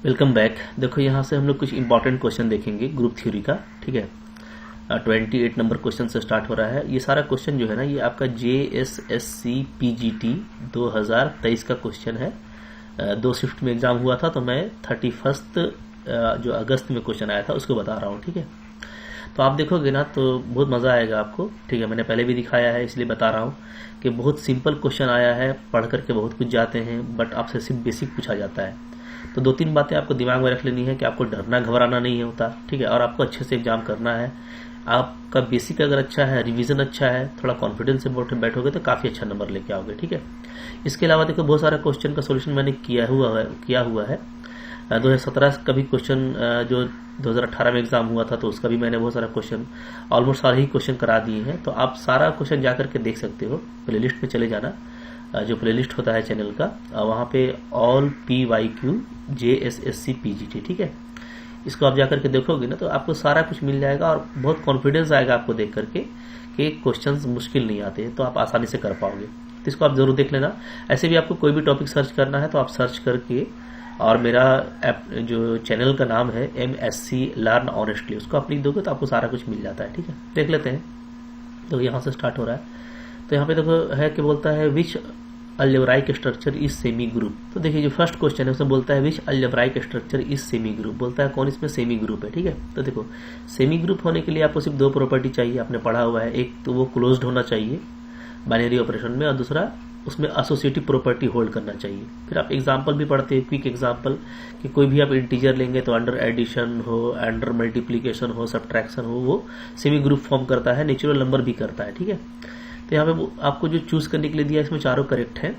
Welcome back. देखो यहाँ से हम लोग कुछ इंपॉर्टेंट क्वेश्चन देखेंगे ग्रुप थ्योरी का। ठीक है, 28 नंबर क्वेश्चन से स्टार्ट हो रहा है। ये सारा क्वेश्चन जो है ना, ये आपका JSSC PGT 2023 का क्वेश्चन है। 2 शिफ्ट में एग्जाम हुआ था, तो मैं 31 जो अगस्त में क्वेश्चन आया था उसको बता रहा हूँ। ठीक है, तो आप देखोगे ना तो बहुत मज़ा आएगा आपको। ठीक है, मैंने पहले भी दिखाया है इसलिए बता रहा हूँ कि बहुत सिंपल क्वेश्चन आया है, पढ़ करके बहुत कुछ जाते हैं, बट आपसे सिर्फ बेसिक पूछा जाता है। तो 2-3 बातें आपको दिमाग में रख लेनी है कि आपको डरना घबराना नहीं होता। ठीक है, और आपको अच्छे से एग्जाम करना है। आपका बेसिक अगर अच्छा है, रिवीजन अच्छा है, थोड़ा कॉन्फिडेंस से बैठोगे तो काफ़ी अच्छा नंबर लेके आओगे। ठीक है, इसके अलावा देखो बहुत सारा क्वेश्चन का सोल्यूशन मैंने किया हुआ है। 2017 का भी क्वेश्चन जो 2018 में एग्जाम हुआ था तो उसका भी मैंने बहुत सारा क्वेश्चन, ऑलमोस्ट सारे ही क्वेश्चन करा दिए हैं। तो आप सारा क्वेश्चन जा करके देख सकते हो। प्लेलिस्ट पे चले जाना, जो प्लेलिस्ट होता है चैनल का, वहाँ पे ऑल PYQ JSSC PGT। ठीक है, इसको आप जाकर के देखोगे ना तो आपको सारा कुछ मिल जाएगा और बहुत कॉन्फिडेंस आएगा आपको देख करके कि क्वेश्चंस मुश्किल नहीं आते, तो आप आसानी से कर पाओगे। तो इसको आप जरूर देख लेना। ऐसे भी आपको कोई भी टॉपिक सर्च करना है तो आप सर्च करके, और मेरा ऐप जो चैनल का नाम है MSc लर्न ऑनेस्टली, उसको आप लिख दोगे तो आपको सारा कुछ मिल जाता है। ठीक है, देख लेते हैं। तो यहाँ से स्टार्ट हो रहा है। तो यहाँ पे देखो है कि बोलता है which algebraic structure is semigroup. तो देखिए जो फर्स्ट क्वेश्चन है उसमें बोलता है which algebraic structure is semigroup, बोलता है कौन इसमें सेमी ग्रुप है। ठीक है, तो देखो सेमी ग्रुप होने के लिए आपको सिर्फ 2 प्रॉपर्टी चाहिए, आपने पढ़ा हुआ है। एक तो वो क्लोज्ड होना चाहिए बाइनरी ऑपरेशन में, और दूसरा उसमें एसोसिएटिव प्रॉपर्टी होल्ड करना चाहिए। फिर आप एग्जाम्पल भी पढ़ते हैं, क्विक एग्जाम्पल, कि कोई भी आप इंटीजर लेंगे तो अंडर एडिशन हो, अंडर मल्टीप्लीकेशन हो, सब्ट्रैक्शन हो, वो सेमी ग्रुप फॉर्म करता है, नेचुरल नंबर भी करता है। ठीक है, तो यहाँ पे आपको जो चूज करने के लिए दिया इसमें चारों करेक्ट है।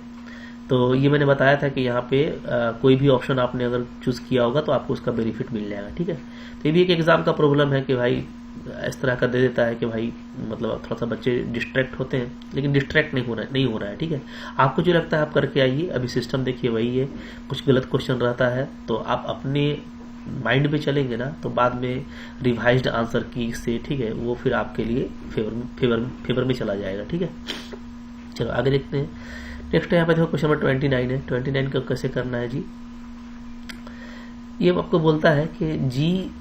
तो ये मैंने बताया था कि यहाँ पे कोई भी ऑप्शन आपने अगर चूज किया होगा तो आपको उसका बेनिफिट मिल जाएगा। ठीक है, तो ये भी एक एग्जाम का प्रॉब्लम है कि भाई इस तरह का दे देता है कि भाई मतलब थोड़ा सा बच्चे डिस्ट्रैक्ट होते हैं, लेकिन डिस्ट्रैक्ट नहीं होना है। ठीक है, आपको जो लगता है आप करके आइए। अभी सिस्टम देखिए वही है, कुछ गलत क्वेश्चन रहता है तो आप अपने माइंड पे चलेंगे ना तो बाद में रिवाइज्ड आंसर की से, ठीक है, वो फिर आपके लिए फेवर में चला जाएगा। ठीक है, चलो आगे देखते हैं। नेक्स्ट यहाँ पे देखो क्वेश्चन नंबर 29 है। 29 का कैसे करना है जी, ये आपको बोलता है कि G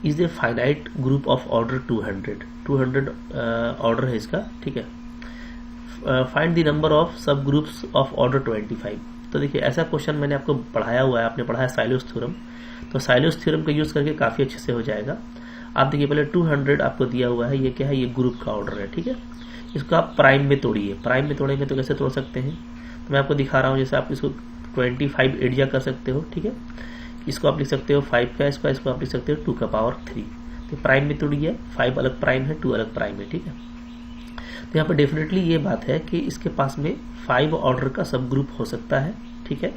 is a finite group of order 200 order है इसका। ठीक है, फाइंड द नंबर ऑफ सब ग्रुप्स ऑफ ऑर्डर 25। तो देखिए ऐसा क्वेश्चन मैंने आपको पढ़ाया हुआ है, आपने पढ़ा है साइलोस थ्योरम, तो साइलोस थ्योरम का यूज करके काफी अच्छे से हो जाएगा। आप देखिए पहले 200 आपको दिया हुआ है, ये क्या है, ये ग्रुप का ऑर्डर है। ठीक है, इसको आप प्राइम में तोड़िए। प्राइम में तोड़ेंगे तो कैसे तोड़ सकते हैं, तो मैं आपको दिखा रहा हूँ। जैसे आप इसको 25 एडिया कर सकते हो। ठीक है, इसको आप लिख सकते हो 5 का स्क्वायर, इसको आप लिख सकते हो 2 का पावर 3। तो प्राइम में तोड़िए, 5 अलग प्राइम है, 2 अलग प्राइम है। ठीक है, तो यहाँ पर डेफिनेटली ये बात है कि इसके पास में 5 ऑर्डर का सब ग्रुप हो सकता है। ठीक है,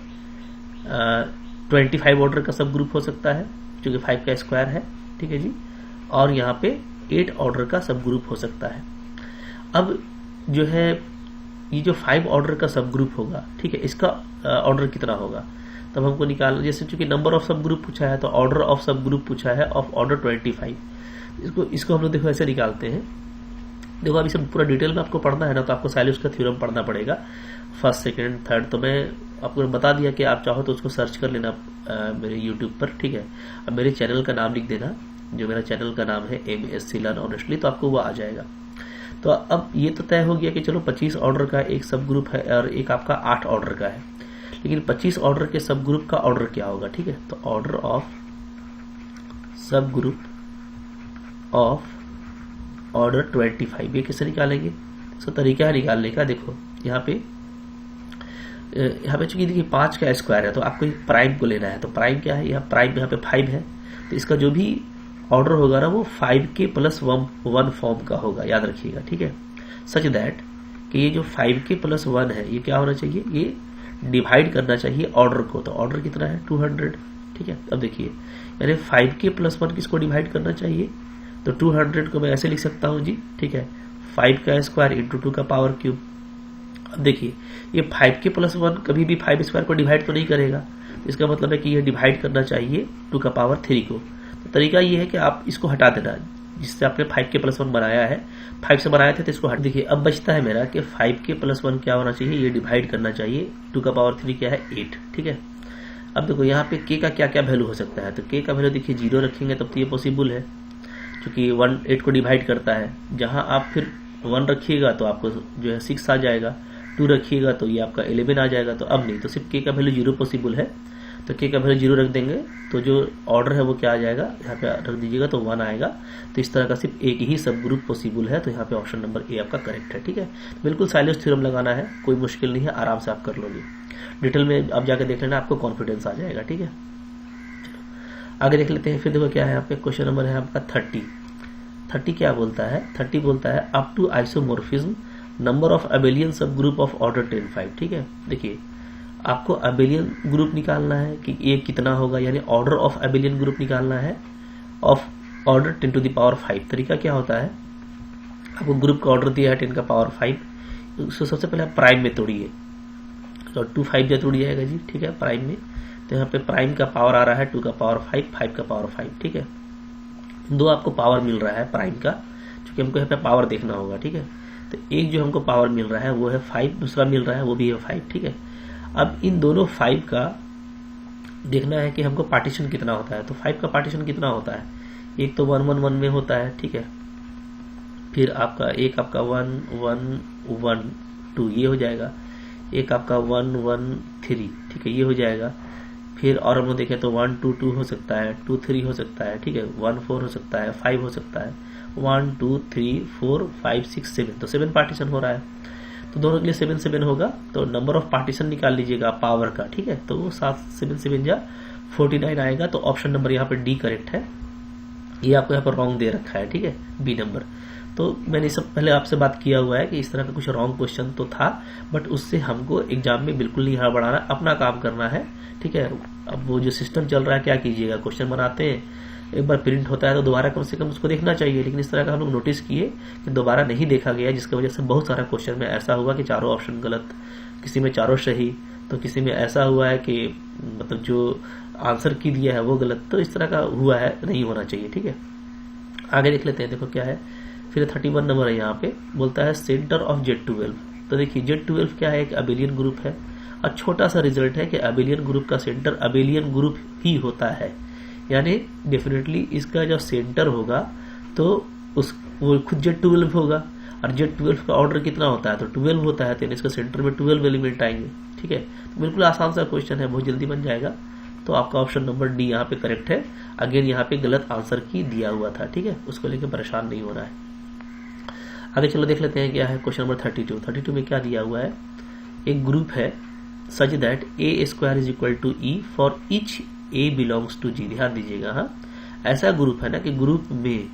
25 ऑर्डर का सब ग्रुप हो सकता है जो कि 5 का स्क्वायर है। ठीक है जी, और यहाँ पे 8 ऑर्डर का सब ग्रुप हो सकता है। अब जो है ये जो 5 ऑर्डर का सब ग्रुप होगा, ठीक है, इसका ऑर्डर कितना होगा तब हमको निकाल, जैसे चूंकि नंबर ऑफ सब ग्रुप पूछा है तो ऑर्डर ऑफ सब ग्रुप पूछा है ऑफ ऑर्डर 25। इसको हम लोग देखो ऐसे निकालते हैं। देखो अभी सब पूरा डिटेल में आपको पढ़ना है ना, तो आपको साइलोस का थ्योरम पढ़ना पड़ेगा, फर्स्ट सेकंड थर्ड। तो मैं आपको बता दिया कि आप चाहो तो उसको सर्च कर लेना मेरे यूट्यूब पर। ठीक है, अब मेरे चैनल का नाम लिख देना, जो मेरा चैनल का नाम है MSc लर्न ऑनेस्टली, तो आपको वो आ जाएगा। तो अब ये तो तय हो गया कि चलो 25 ऑर्डर का एक सब ग्रुप है और एक आपका 8 ऑर्डर का है, लेकिन 25 ऑर्डर के सब ग्रुप का ऑर्डर क्या होगा। ठीक है, तो ऑर्डर ऑफ सब ग्रुप ऑफ ऑर्डर 25 ये कैसे निकालेंगे, इसका तरीका है निकालने का। देखो यहाँ पे चूंकि देखिए 5 का स्क्वायर है तो आपको एक प्राइम को लेना है। तो प्राइम क्या है, यहाँ प्राइम यहाँ पे 5 है, तो इसका जो भी ऑर्डर होगा ना वो 5 के प्लस 1 फॉर्म का होगा, याद रखिएगा। ठीक है, सच दैट कि ये जो 5 के प्लस 1 है ये क्या होना चाहिए, ये डिवाइड करना चाहिए ऑर्डर को। तो ऑर्डर कितना है 200। ठीक है, अब देखिए यानी 5 के प्लस 1 किसको डिवाइड करना चाहिए, तो 200 को मैं ऐसे लिख सकता हूँ जी। ठीक है, 5 का स्क्वायर इंटू 2 का पावर क्यूब। अब देखिए ये 5 के प्लस 1 कभी भी 5 स्क्वायर को डिवाइड तो नहीं करेगा, इसका मतलब है कि ये डिवाइड करना चाहिए 2 का पावर 3 को। तो तरीका ये है कि आप इसको हटा देना, जिससे आपने 5 के प्लस 1 बनाया है, 5 से बनाए थे तो इसको हट। देखिए अब बचता है मेरा कि 5 के प्लस 1 क्या होना चाहिए, ये डिवाइड करना चाहिए 2 का पावर 3 क्या है 8। ठीक है, अब देखो यहाँ पे के का क्या क्या वैल्यू हो सकता है, तो के का वैल्यू देखिए 0 रखेंगे तब तो ये पॉसिबल है, क्योंकि 1 8 को डिवाइड करता है। जहाँ आप फिर 1 रखिएगा तो आपको जो है 6 आ जाएगा, 2 रखिएगा तो ये आपका 11 आ जाएगा। तो अब नहीं, तो सिर्फ के का वैल्यू 0 पॉसिबल है, तो के का वैल्यू 0 रख देंगे तो जो ऑर्डर है वो क्या आ जाएगा, यहाँ पे रख दीजिएगा तो 1 आएगा। तो इस तरह का सिर्फ एक ही सब ग्रुप पॉसिबल है, तो यहाँ पे ऑप्शन नंबर ए आपका करेक्ट है। ठीक है, बिल्कुल साइलोस थ्योरम लगाना है, कोई मुश्किल नहीं है, आराम से आप कर लोगे। डिटेल में आप जाकर देख लेना, आपको कॉन्फिडेंस आ जाएगा। ठीक है, चलो आगे देख लेते हैं। फिर देखो क्या है यहाँ पे, क्वेश्चन नंबर है आपका 30 क्या बोलता है, 30 बोलता है up to isomorphism number of abelian subgroup of order 10 5। ठीक है, देखिए आपको अबेलियन ग्रुप निकालना है कि ये कितना होगा, यानी ऑर्डर ऑफ अबेलियन ग्रुप निकालना है of order 10 to the power 5। तरीका क्या होता है, आपको ग्रुप का ऑर्डर दिया है 10 का पावर 5, उसको सबसे पहले आप प्राइम में तोड़िए, तो 2 5 जा तोड़ जाएगा जी। ठीक है, प्राइम में, तो यहाँ पे प्राइम का पावर आ रहा है 2 का पावर 5, 5 का पावर 5। ठीक है, 2 आपको पावर मिल रहा है प्राइम का, क्योंकि हमको यहाँ पे पावर देखना होगा। ठीक है, तो एक जो हमको पावर मिल रहा है वो है 5, दूसरा मिल रहा है वो भी है 5। ठीक है, अब इन दोनों 5 का देखना है कि हमको पार्टीशन कितना होता है। तो 5 का पार्टीशन कितना होता है, एक तो 1 1 1 में होता है। ठीक है, फिर आपका एक आपका 1 1 1 2 ये हो जाएगा, एक आपका 1 1 3। ठीक है, ये हो जाएगा। फिर और हम देखें तो 1 2 2 हो सकता है, 2 3 हो सकता है। ठीक है, 1 4 हो सकता है, 5 हो सकता है, 1 2 3 4 5 6 7, तो 7 पार्टीशन हो रहा है। तो दोनों के लिए 7 7 होगा, तो नंबर ऑफ पार्टीशन निकाल लीजिएगा पावर का। ठीक है, तो वो 7 7 7 जा 49 आएगा। तो ऑप्शन नंबर यहाँ पे डी करेक्ट है, ये आपको यहाँ पर रॉन्ग दे रखा है। ठीक है, बी नंबर। तो मैंने सब पहले आपसे बात किया हुआ है कि इस तरह का कुछ रॉन्ग क्वेश्चन तो था, बट उससे हमको एग्जाम में बिल्कुल नहीं हड़बड़ाना, अपना काम करना है। ठीक है, अब वो जो सिस्टम चल रहा है क्या कीजिएगा, क्वेश्चन बनाते हैं, एक बार प्रिंट होता है तो दोबारा कम से कम उसको देखना चाहिए, लेकिन इस तरह का हम लोग नोटिस किए कि दोबारा नहीं देखा गया, जिसकी वजह से बहुत सारा क्वेश्चन में ऐसा हुआ कि चारों ऑप्शन गलत, किसी में चारों सही, तो किसी में ऐसा हुआ है कि मतलब जो आंसर की दिया है वो गलत। तो इस तरह का हुआ है, नहीं होना चाहिए। ठीक है, आगे देख लेते हैं। देखो क्या है, फिर 31 नंबर है यहाँ पे, बोलता है सेंटर ऑफ Z12। तो देखिए Z12 क्या है, एक अबेलियन ग्रुप है, और छोटा सा रिजल्ट है कि अबेलियन ग्रुप का सेंटर अबेलियन ग्रुप ही होता है, यानी डेफिनेटली इसका जब सेंटर होगा तो वो खुद Z12 होगा, और Z12 का ऑर्डर कितना होता है, तो 12 होता है, तो इसका सेंटर में 12 एलिमेंट आएंगे। ठीक है, तो बिल्कुल आसान सा क्वेश्चन है, बहुत जल्दी बन जाएगा। तो आपका ऑप्शन नंबर डी यहाँ पे करेक्ट है। अगेन यहाँ पे गलत आंसर की दिया हुआ था। ठीक है, उसको लेकर परेशान नहीं होना है। आगे चलो देख लेते हैं क्या है क्वेश्चन नंबर 32 में क्या दिया हुआ है, एक ग्रुप है such that A² is equal to E for each A belongs to G। ध्यान दीजिएगा, हाँ, ऐसा ग्रुप है ना कि ग्रुप में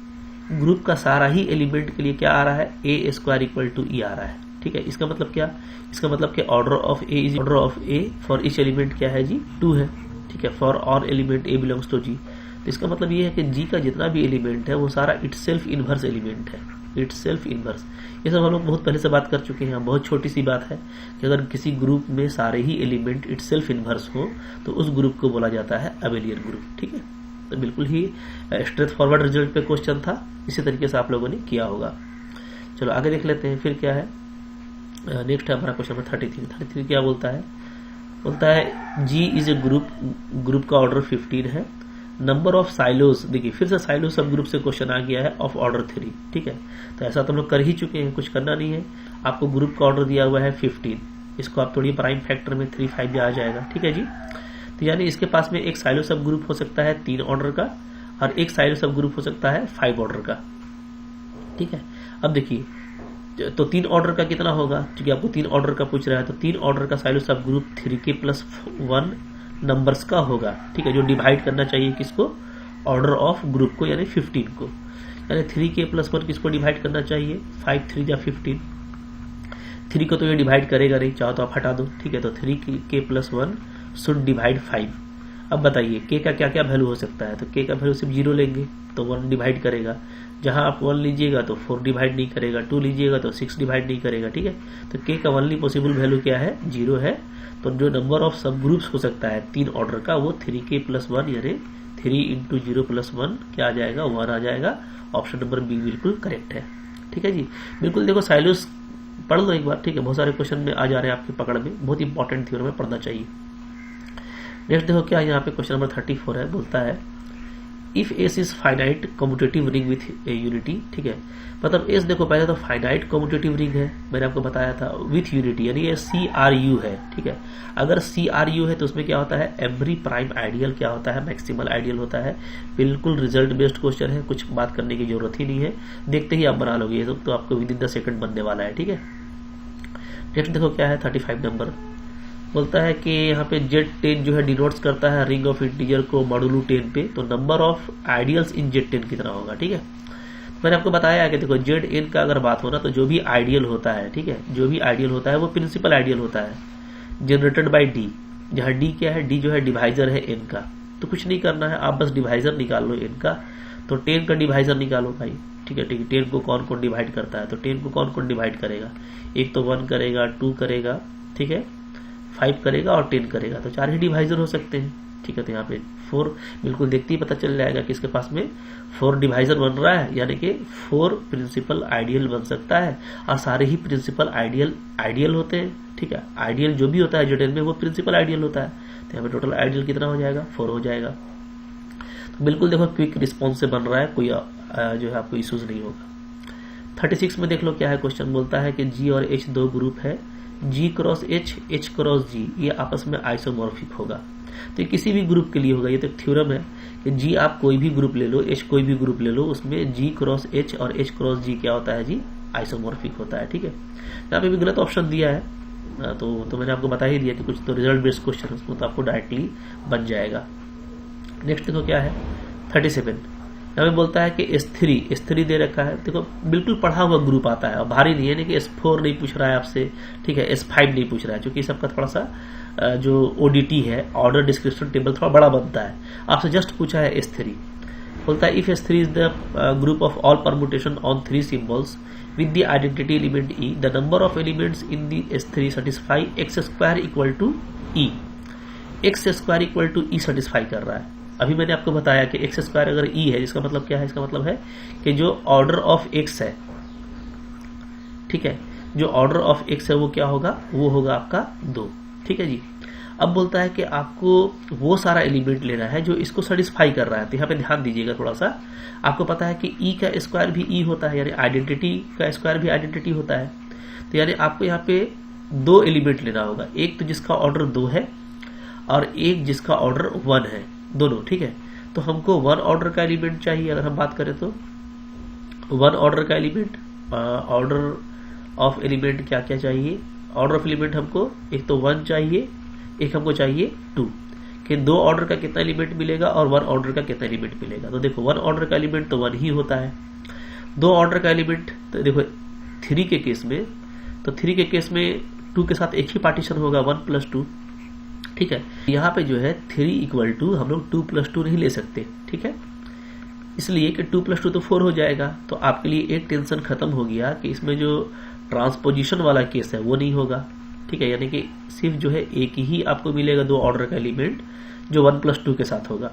ग्रुप का सारा ही एलिमेंट के लिए क्या आ रहा है, A² इक्वल टू E आ रहा है। ठीक है, इसका मतलब क्या, इसका मतलब कि order of A is order of A for each element क्या है जी, 2 है। ठीक है, for all element A belongs to G, तो इसका मतलब ये है कि G का जितना भी एलिमेंट है वो सारा इटसेल्फ इनवर्स एलिमेंट है, इटसेल्फ इनवर्स। ये सब हम लोग बहुत पहले से बात कर चुके हैं, बहुत छोटी सी बात है कि अगर किसी ग्रुप में सारे ही एलिमेंट इटसेल्फ इनवर्स हो तो उस ग्रुप को बोला जाता है अबेलियन ग्रुप। ठीक है, तो बिल्कुल ही स्ट्रेट फॉरवर्ड रिजल्ट पे क्वेश्चन था, इसी तरीके से आप लोगों ने किया होगा। चलो आगे देख लेते हैं। फिर क्या है, नेक्स्ट है हमारा क्वेश्चन नंबर 33 क्या बोलता है, बोलता है G इज ए ग्रुप का ऑर्डर 15 है, नंबर ऑफ साइलोस, देखिए फिर से साइलो सब ग्रुप से क्वेश्चन आ गया है ऑफ ऑर्डर 3। ठीक है, तो ऐसा तो हम लोग कर ही चुके हैं, कुछ करना नहीं है। आपको ग्रुप का ऑर्डर दिया हुआ है 15, इसको आप तोड़िए प्राइम फैक्टर में, 3 5 आ जाएगा। ठीक है जी, तो यानी इसके पास में एक साइलो सब ग्रुप हो सकता है 3 ऑर्डर का, और एक साइलो सब ग्रुप हो सकता है 5 ऑर्डर का। ठीक है, अब देखिए तो 3 ऑर्डर का कितना होगा, क्योंकि आपको 3 ऑर्डर का पूछ रहा है, तो 3 ऑर्डर का साइलो सब ग्रुप 3k+1 नंबर्स का होगा। ठीक है, जो डिवाइड करना चाहिए किसको, ऑर्डर ऑफ ग्रुप को, यानी 15 को, यानी 3k+1 किसको डिवाइड करना चाहिए, 5 3 जा 15। 3 को तो ये डिवाइड करेगा नहीं, चाहो तो आप हटा दो। ठीक है, तो 3k+1 शुड डिवाइड 5। अब बताइए k का क्या क्या वैल्यू हो सकता है, तो k का वैल्यू सिर्फ 0 लेंगे तो 1 डिवाइड करेगा, जहां आप 1 लीजिएगा तो 4 डिवाइड नहीं करेगा, 2 लीजिएगा तो 6 डिवाइड नहीं करेगा। ठीक है, तो k का ओनली पॉसिबल वैल्यू क्या है, 0 है। तो जो नंबर ऑफ सब ग्रुप्स हो सकता है 3 ऑर्डर का, वो 3k+1 यानी 3 × 0+1 क्या आ जाएगा, 1 आ जाएगा। ऑप्शन नंबर बी बिल्कुल करेक्ट है। ठीक है जी, बिल्कुल देखो साइलोस पढ़ लो एक बार। ठीक है, बहुत सारे क्वेश्चन में आ जा रहे हैं आपके पकड़ में, बहुत इंपॉर्टेंट थ्योरम में पढ़ना चाहिए। नेक्स्ट देखो क्या यहाँ पे क्वेश्चन नंबर 34 है, बोलता है if S is finite commutative ring with unity, ठीक है। मतलब एस देखो पहले तो फाइनाइट कम्यूटेटिव रिंग है, मैंने आपको बताया था, विथ यूनिटी यानी ये CRU है, ठीक है। अगर CRU है तो उसमें क्या होता है, एवरी प्राइम आइडियल क्या होता है, मैक्सिमल आइडियल होता है। बिल्कुल रिजल्ट बेस्ड क्वेश्चन है, कुछ बात करने की जरूरत ही नहीं है, देखते ही आप बना लोगे ये तो आपको विद इन द सेकंड बनने वाला है, ठीक है। नेक्स्ट देखो क्या है 35 नंबर, बोलता है कि यहाँ पे Z10 जो है डिनोट्स करता है रिंग ऑफ इंटीजर को मॉडुलो 10 पे, तो number of ideals in Z10 कितना होगा, ठीक है। मैंने आपको बताया है कि देखो Zn का अगर बात हो ना तो जो भी आइडियल होता है, ठीक है, जो भी आइडियल होता है वो प्रिंसिपल आइडियल होता है जनरेटेड बाय D, जहाँ D क्या है, D जो है डिवाइजर है n का। तो कुछ नहीं करना है, आप बस डिवाइजर निकाल लो n का, तो 10 का डिवाइजर निकालो भाई, ठीक है, ठीक है। 10 को कौन कौन डिवाइड करता है, तो 10 को कौन कौन डिवाइड करेगा, एक तो 1 करेगा, 2 करेगा, ठीक है, 5 करेगा और 10 करेगा, तो 4 ही डिवाइजर हो सकते हैं, ठीक है। तो यहाँ पे 4 बिल्कुल देखते ही पता चल जाएगा कि इसके पास में 4 डिवाइजर बन रहा है, यानी कि 4 प्रिंसिपल आइडियल बन सकता है, और सारे ही प्रिंसिपल आइडियल होते हैं, ठीक है। आइडियल जो भी होता है Z10 में वो प्रिंसिपल आइडियल होता है, तो यहाँ पे टोटल आइडियल कितना हो जाएगा, 4 हो जाएगा। तो बिल्कुल देखो क्विक रिस्पॉन्स से बन रहा है, कोई जो है आपको इश्यूज नहीं होगा। 36 में देख लो क्या है क्वेश्चन, बोलता है कि G और H दो ग्रुप है, G cross H, H cross G, ये आपस में आइसोमॉर्फिक होगा। तो ये किसी भी ग्रुप के लिए होगा, ये तो एक थ्योरम है कि G आप कोई भी ग्रुप ले लो, H कोई भी ग्रुप ले लो, उसमें G क्रॉस H और H क्रॉस G क्या होता है जी, आइसोमॉर्फिक होता है, ठीक है। यहाँ पे भी गलत ऑप्शन दिया है, तो मैंने आपको बता ही दिया कि कुछ तो रिजल्ट बेस्ड क्वेश्चन उसमें तो आपको डायरेक्टली बन जाएगा। नेक्स्ट देखो क्या है 37, यहाँ पे बोलता है कि S3 दे रखा है, देखो बिल्कुल पढ़ा हुआ ग्रुप आता है और भारी नहीं है, नहीं कि S4 नहीं पूछ रहा है आपसे, ठीक है, S5 नहीं पूछ रहा है, क्योंकि सबका थोड़ा सा जो ODT है, ऑर्डर डिस्क्रिप्शन टेबल, थोड़ा बड़ा बनता है। आपसे जस्ट पूछा है S3, बोलता है if S3 is the group of all permutation on 3 symbols with the identity element E, the number of elements in the S3 satisfy x² equal to E, x² equal to E satisfy कर रहा है। अभी मैंने आपको बताया कि x² अगर E है, इसका मतलब क्या है, इसका मतलब है कि जो ऑर्डर ऑफ x है, ठीक है, जो ऑर्डर ऑफ x है वो क्या होगा, वो होगा आपका 2, ठीक है जी। अब बोलता है कि आपको वो सारा एलिमेंट लेना है जो इसको सेटिस्फाई कर रहा है, तो यहाँ पे ध्यान दीजिएगा थोड़ा सा। आपको पता है कि E का स्क्वायर भी E होता है, यानी आइडेंटिटी का स्क्वायर भी आइडेंटिटी होता है, तो यानी आपको यहाँ पे 2 एलिमेंट लेना होगा, एक तो जिसका ऑर्डर 2 है और एक जिसका ऑर्डर 1 है, दोनों, ठीक है। तो हमको 1 ऑर्डर का एलिमेंट चाहिए, अगर हम बात करें तो 1 ऑर्डर का एलिमेंट, ऑर्डर ऑफ एलिमेंट क्या क्या चाहिए, ऑर्डर ऑफ एलिमेंट हमको एक तो 1 चाहिए, एक हमको चाहिए 2, कि 2 ऑर्डर का कितना एलिमेंट मिलेगा और 1 ऑर्डर का कितना एलिमेंट मिलेगा। तो देखो 1 ऑर्डर का एलिमेंट तो 1 ही होता है, 2 ऑर्डर का एलिमेंट तो देखो 3 के केस में, तो 3 के केस में 2 के साथ एक ही पार्टीशन होगा 1 + 2, ठीक है। यहाँ पे जो है 3 इक्वल टू हम लोग 2 + 2 नहीं ले सकते, ठीक है, इसलिए कि 2 + 2 तो 4 हो जाएगा। तो आपके लिए एक टेंशन खत्म हो गया कि इसमें जो ट्रांसपोजिशन वाला केस है वो नहीं होगा, ठीक है, यानी कि सिर्फ जो है एक ही आपको मिलेगा 2 ऑर्डर का एलिमेंट जो 1 + 2 के साथ होगा।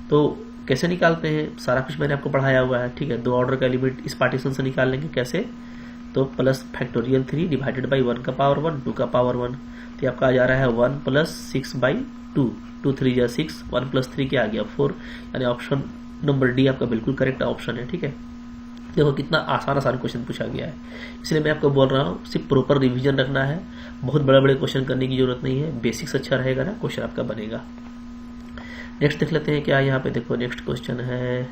तो कैसे निकालते हैं, सारा कुछ मैंने आपको पढ़ाया हुआ है, ठीक है। 2 ऑर्डर का एलिमेंट इस पार्टीशन से निकाल लेंगे, कैसे, तो प्लस फैक्टोरियल 3 डिवाइडेड बाई 1 का पावर 1, 2 का पावर 1, तो आपका आ जा रहा है 1 + 6/2, 2 3 जा 6, 1 + 3 क्या आ गया 4, यानी ऑप्शन नंबर डी आपका बिल्कुल करेक्ट ऑप्शन है, ठीक है। देखो कितना आसान क्वेश्चन पूछा गया है, इसलिए मैं आपको बोल रहा हूँ सिर्फ प्रॉपर रिवीजन रखना है, बहुत बड़े बड़े क्वेश्चन करने की जरूरत नहीं है, बेसिक्स अच्छा रहेगा ना, क्वेश्चन आपका बनेगा। नेक्स्ट देख लेते हैं क्या यहाँ पे, देखो नेक्स्ट क्वेश्चन है,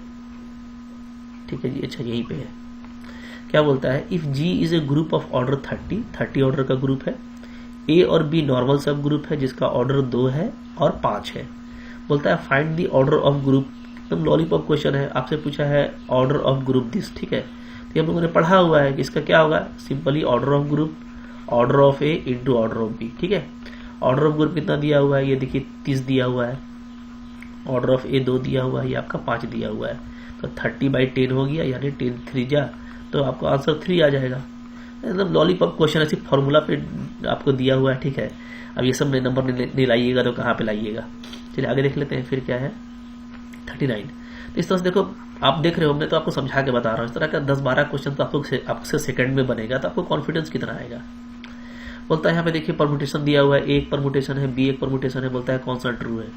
ठीक है जी, अच्छा यहीं पे है, क्या बोलता है if G is a group of order 30 order का ग्रुप है, A और B नॉर्मल सब ग्रुप है जिसका ऑर्डर 2 है और 5 है। बोलता है find the order of group, एकदम लॉलीपॉप क्वेश्चन है, आपसे पूछा है ऑर्डर ऑफ ग्रुप दिस, ठीक है। तो हम लोगों ने पढ़ा हुआ है कि इसका क्या होगा, simply order of group, order of A into order of B, ठीक है। ऑर्डर ऑफ ग्रुप कितना दिया हुआ है, ये देखिए 30 दिया हुआ है, ऑर्डर ऑफ A 2 दिया हुआ है, ये आपका 5 दिया हुआ है, तो 30/10 हो गया, यानी 10 3 जा, तो आपको आंसर 3 आ जाएगा। एकदम लॉलीपॉप क्वेश्चन है, सिर्फ फॉर्मूला पे आपको दिया हुआ है, ठीक है। अब ये सब नंबर नहीं लाइएगा तो कहाँ पे लाइएगा। चलिए आगे देख लेते हैं, फिर क्या है 39। तो इस तरह से देखो आप देख रहे हो, हमने तो आपको समझा के बता रहा हूँ, इस तरह का 10-12 क्वेश्चन तो आपसे सेकंड में बनेगा, तो आपको कॉन्फिडेंस कितना आएगा। बोलता है यहाँ पे देखिए परमुटेशन दिया हुआ है, A एक परमुटेशन है, B एक परमुटेशन है, बोलता है कौन सा ट्रू है।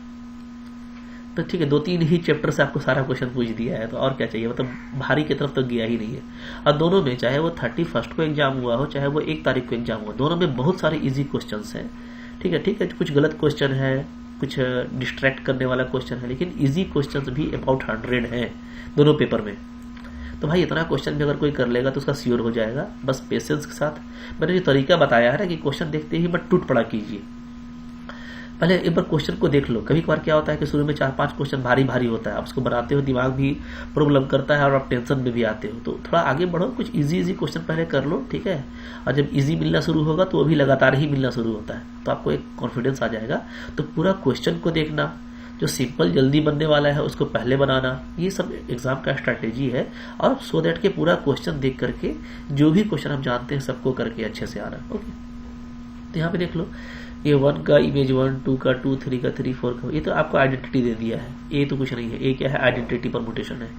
तो ठीक है, 2-3 ही चैप्टर से आपको सारा क्वेश्चन पूछ दिया है, तो और क्या चाहिए, मतलब भारी की तरफ तो गया ही नहीं है। और दोनों में चाहे वो 31 को एग्जाम हुआ हो, चाहे वो 1 तारीख को एग्जाम हुआ, दोनों में बहुत सारे इजी क्वेश्चन हैं। ठीक है, कुछ गलत क्वेश्चन है, कुछ डिस्ट्रैक्ट करने वाला क्वेश्चन है, लेकिन इजी क्वेश्चन भी अबाउट 100 है दोनों पेपर में। तो भाई इतना क्वेश्चन भी अगर कोई कर लेगा तो उसका श्योर हो जाएगा, बस पेशेंस के साथ। मैंने जो तरीका बताया है ना कि क्वेश्चन देखते ही बट टूट पड़ा कीजिए, पहले एक बार क्वेश्चन को देख लो। कभी कभार क्या होता है कि शुरू में 4-5 क्वेश्चन भारी भारी होता है, आप उसको बनाते हो दिमाग भी प्रॉब्लम करता है और आप टेंशन में भी आते हो, तो थोड़ा आगे बढ़ो, कुछ इजी क्वेश्चन पहले कर लो, ठीक है। और जब इजी मिलना शुरू होगा तो वो भी लगातार ही मिलना शुरू होता है, तो आपको एक कॉन्फिडेंस आ जाएगा। तो पूरा क्वेश्चन को देखना, जो सिंपल जल्दी बनने वाला है उसको पहले बनाना, ये सब एग्जाम का स्ट्रैटेजी है। और सो दैट के पूरा क्वेश्चन देख करके जो भी क्वेश्चन हम जानते हैं सबको करके अच्छे से आना। ओके, तो यहाँ पे देख लो, ये 1 का इमेज 1, 2 का 2, 3 का 3, 4 का, ये तो आपको आइडेंटिटी दे दिया है। ए तो कुछ नहीं है, ए क्या है, आइडेंटिटी परमुटेशन है।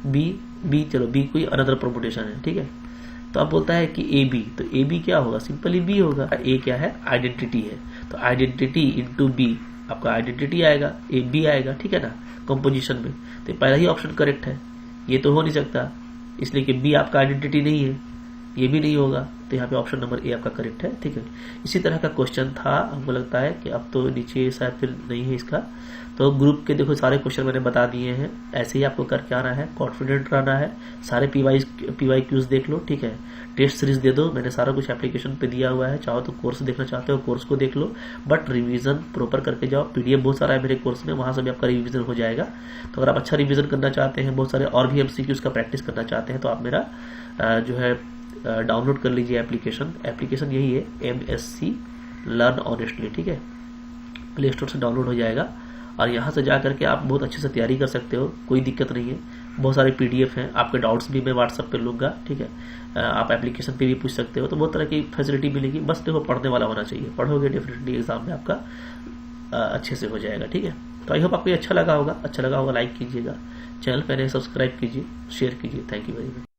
बी चलो बी कोई अनदर परमुटेशन है, ठीक है। तो अब बोलता है कि ए बी, तो ए बी क्या होगा, सिंपली बी होगा। ए क्या है, आइडेंटिटी है, तो आइडेंटिटी इंटू बी आपका आइडेंटिटी आएगा, ए बी आएगा, ठीक है ना, कंपोजिशन में। तो पहला ही ऑप्शन करेक्ट है, ये तो हो नहीं सकता, इसलिए कि बी आपका आइडेंटिटी नहीं है, ये भी नहीं होगा, तो यहाँ पे ऑप्शन नंबर ए आपका करेक्ट है, ठीक है। इसी तरह का क्वेश्चन था, हमको लगता है कि अब तो नीचे शायद फिर नहीं है इसका। तो ग्रुप के देखो सारे क्वेश्चन मैंने बता दिए हैं, ऐसे ही आपको करके आना है, कॉन्फिडेंट रहना है, सारे पीवाई क्यूज देख लो, ठीक है। टेस्ट सीरीज दे दो, मैंने सारा कुछ एप्लीकेशन पे दिया हुआ है, चाहो तो कोर्स देखना चाहते हो कोर्स को देख लो, बट रिवीजन प्रॉपर करके जाओ। पीडीएफ बहुत सारा है मेरे कोर्स में, वहां से भी आपका रिवीजन हो जाएगा। तो अगर आप अच्छा रिवीजन करना चाहते हैं, बहुत सारे और भी एमसीक्यूज का प्रैक्टिस करना चाहते हैं, तो आप मेरा जो है डाउनलोड कर लीजिए एप्लीकेशन यही है, MSc लर्न ऑनेस्टली, ठीक है। प्ले स्टोर से डाउनलोड हो जाएगा और यहाँ से जा करके आप बहुत अच्छे से तैयारी कर सकते हो, कोई दिक्कत नहीं है। बहुत सारे PDF हैं, आपके डाउट्स भी मैं व्हाट्सएप पे लूँगा, ठीक है। आप एप्लीकेशन पे भी पूछ सकते हो, तो बहुत तरह की फैसिलिटी मिलेगी, बस देखो पढ़ने वाला होना चाहिए। पढ़ोगे डेफिनेटली एग्जाम में आपका अच्छे से हो जाएगा, ठीक है। तो आई होप आपको अच्छा लगा होगा लाइक कीजिएगा, चैनल पहले सब्सक्राइब कीजिए, शेयर कीजिए। Thank you very much.